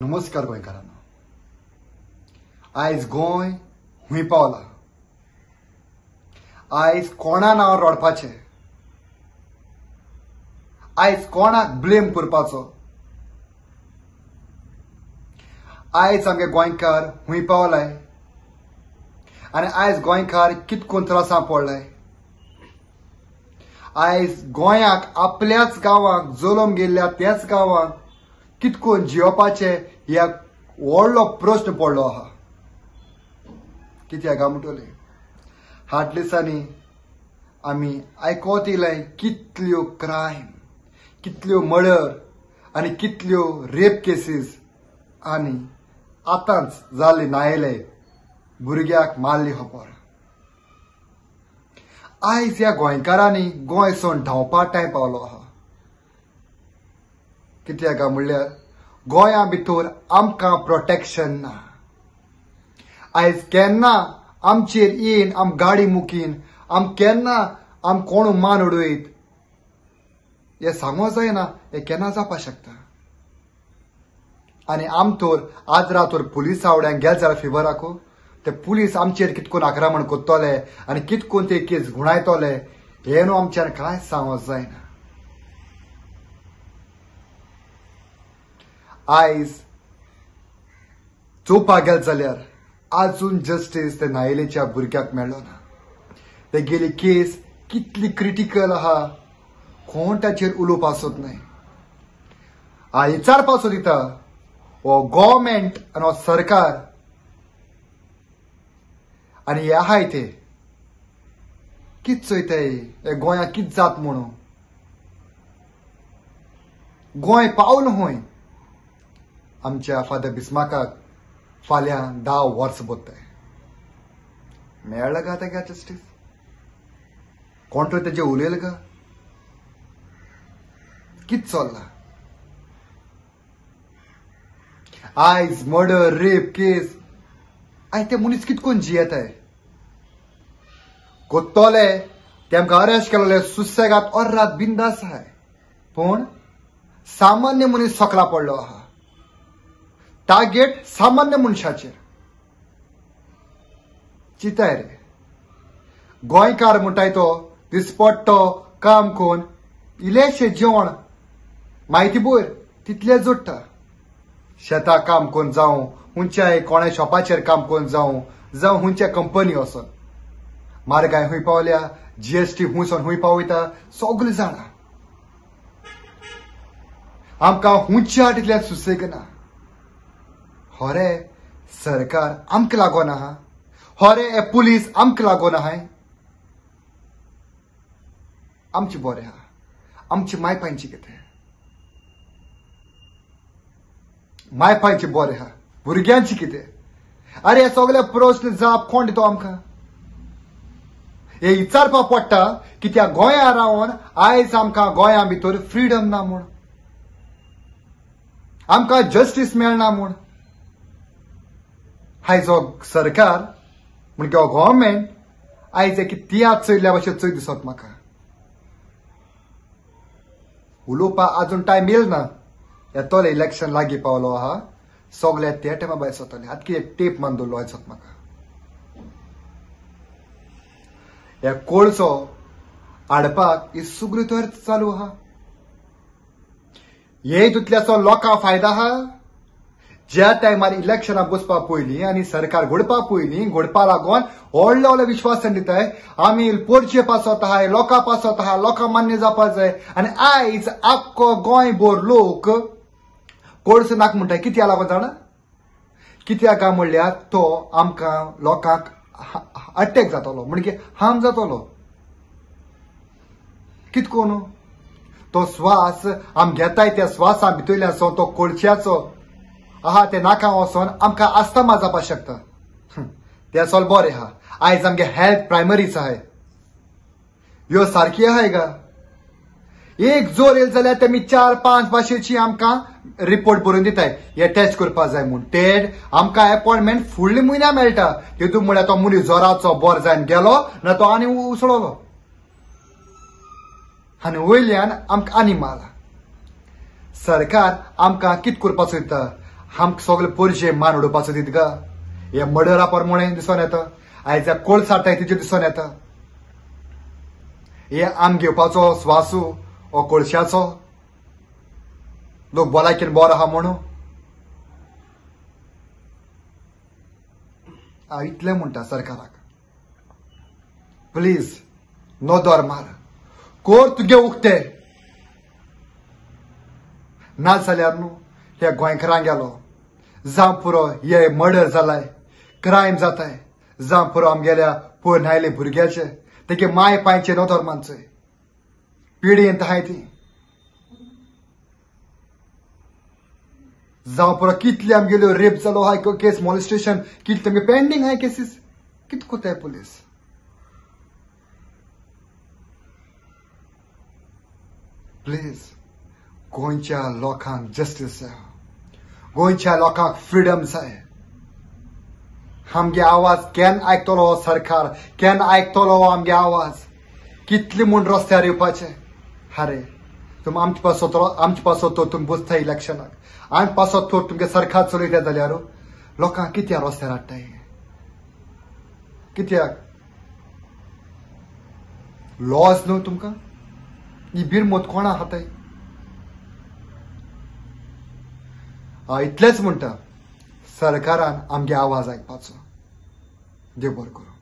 नमस्कार गोंयकारांनो, आयज गोंय हुंय पावला। आयज कोणा नांव रडपाचें, आयज कोणाक ब्लेम करपाचो। आयज आमगे गोंयकार हुंय पावलाय आनी आयज गोंयकार कितकोन त्रासां पडलाय। आयज गोंयाक आपल्याच गांवांक जल्म गेल्ल्या त्याच गांवांक कितकोन जियोपाचे ह्या व्हडलो प्रश्न पडलो आहा। कित्याक काय म्हणटले, फाटल्या दिसांनी आमी आयकोत येयलें कितल्यो क्रायम, कितल्यो मर्डर आनी कितल्यो रेप केसीस आनी आतांच जाल्ले न्हायले भुरग्याक मारली खबर। आयज ह्या गोंयकारांनी गोंय सोडून धांवपा टायम पावलो आहा। कित्याक काय म्हणल्यार गोंया भितर आमकां प्रोटेक्शन ना। आयज केन्ना आमचेर येवन आम गाडी मुकीन केन्ना कोण मान उडयत हें सांगो जायना। हें केन्ना जावपाक शकता। आनी आम तर आज रातोर पुलीस आवड्यांक गेले जाल्यार फिवराकू ते पुलीस आमचेर कितकोन आक्रमण करतले आनी कितकोन ते केस गुणायतले हें न्हू आमच्यान कांय सांगो जायना। आयज चोवपाक गेले जाल्यार आजून जस्टीस ते न्हायलेच्या भुरग्याक मेळ्ळो ना। ते गेली केस कितली क्रिटिकल आहा कोण ताचेर उलोवपाक सोदनाय। हांव विचारपाक सोदिता हो गव्हर्मेंट आनी हो सरकार आनी हे आहाय ते कित चोयताय हे गोंयाक कित जात म्हणून। गोंय पावल खंय। आमच्या फादर बिस्मार्काक फाल्यां 10 वर्स बोत्ताय। मेळ्ळा गा ताका जस्टीस? कोण तरी तेजे उलयला गा? कित चल्ला? आयज मर्डर रेप केस आयज ते मनीस कितकोन जियेताय। कोत्तोले तेमकां अरेस्ट केलेले सुसेगाद अर्रात बिंदास आहाय, पूण सामान्य मनीस सकला पडलो आहा। टार्गेट सामान्य मनशाचेर। चिताय रे, गोंयकार म्हणटाय तो दिसपट्टो काम कोन्न इल्लेशें जेवण म्हायती बोर तितलें जोडटा। शेतां काम कोन्न जावं, हुंच्याय कोणा शॉपाचेर काम कोन्न जावं हुंच्या कंपनी वचोन म्हारगाय खूंय पावल्या, जीएसटी हुंयसून खूंय पावयता सगळें जाणा। आमकां हुंच्या तितल्यान सुसेग ना। हो रे सरकार आमकां लागून आहा, हो रे हे पुलीस आमकां लागून आहाय। आमचें बरें आहा, आमची मायपांची कितें? मायपांचें बरें आहा, भुरग्यांची कितें? अरे हे सगळे प्रश्न जाप कोण दितो आमकां? हे विचारपाक पडटा कित्याक गोंया रावन आयज आमकां गोंया भितर फ्रीडम ना म्हूण, आमकां जस्टीस मेळना म्हूण। आयज हो सरकार म्हणजे हो गव्हर्मेंट आयज एक तियात्र चयल्ल्या भशेन चोय दिसत म्हाका। उलोवपाक आजून टायम येयल ना। येतोले इलेक्शन लागीं पावलो आहा, सगळे ते टायमा भायर सरतले। आतां कितें टेप मान दवरलो दिसत म्हाका। हे कोळसो हाडपाक ही सगळी तयारी चालू आहा। हे हितूंतल्याचो लोकांक फायदा आहा। ज्या टायमार इलेक्शनां बसपा पयलीं आनी सरकार घडपा लागून व्हडले व्हडले विश्वासन दिताय आमी पोरचे पासत आहाय, लोकां पासत आहा, लोकां मान्य जावपाक जाय। आनी आयज आख्खो गोंयभर लोक कोळसो नाक म्हणटाय। कित्याक लागून जाणा? कित्याक काय म्हणल्यार तो आमकां लोकांक अटॅक जातलो म्हणजे हार्म जातलो। कितकोन तो स्वास आम घेताय त्या स्वासा भितरल्यान तो कोळश्याचो आहा ते नाका वचोन आमकां आस्थमा जावपाक शकता। ते सोल बरें आहा। आयज आमगे हेल्थ प्रायमरीज आहाय ह्यो सारकी आहाय गा? एक जोर येल जाल्यार तेमी 4-5 भाशेची आमकां रिपोर्ट बरोवन दिताय हे टेस्ट करपाक जाय म्हूण। ते आमकां अपॉइंटमेंट फुडल्या म्हयन्या मेळटा। तितून म्हळ्यार तो मनीस जोराचो बोर जावन गेलो ना तो आनी उसळलो आनी वयल्यान आमकां आनी मारला। सरकार आमकां कित करपाक सोदता? आमक सगळे पोरशे मान उडोवपाचो दीत गा हे मर्डरा प्रमाणे दिसून येता आयज कोळ साठटाय तिचे दिसून येता हे आम घेवपाचो स्वासू ओ कोळशाचो लोक भलायकेन बरो आहा म्हणून हांव इतलें म्हणटा सरकाराक प्लीज नो दोर मार कोर तुगे उक्ते ना जाल्यार न्हू हे गोंयकारांक गेलो जावं पुरो हे मर्डर जालाय क्रायम जाताय जावं पुरो आमगेल्या पोर न्हायले भुरग्याचे तेगे माय पांयचे नो धर्मांचे पिडींत आहाय ती जावं पुरो कितले आमगेल्यो रेप जालो आहाय केस मॉलेस्टेशन कितले तुमगे पेंडींग आहाय केसीस कित कोताय पुलीस प्लीज गोंयच्या लोकांक जस्टीस जाय गोंयच्या लोकांक फ्रीडम जाय आमगे आवाज केन्ना आयकतलो सरकार केन्ना आयकतलो आमगे आवाज कितले म्हूण रस्त्यार येवपाचे हारे तुम आमचे पासो तो तुम बुजता इलेक्शनाक आमचे पासो तो तुमगे सरकार चलयता जाल्यार लोकांक कित्याक रस्त्यार हाडटाय कित्याक लॉज न्हू तुमकां ही बिरमत कोणा हाताय हांव इतलेंच म्हणटा सरकारान आमगे आवाज आयकपाचो देव बरें करूं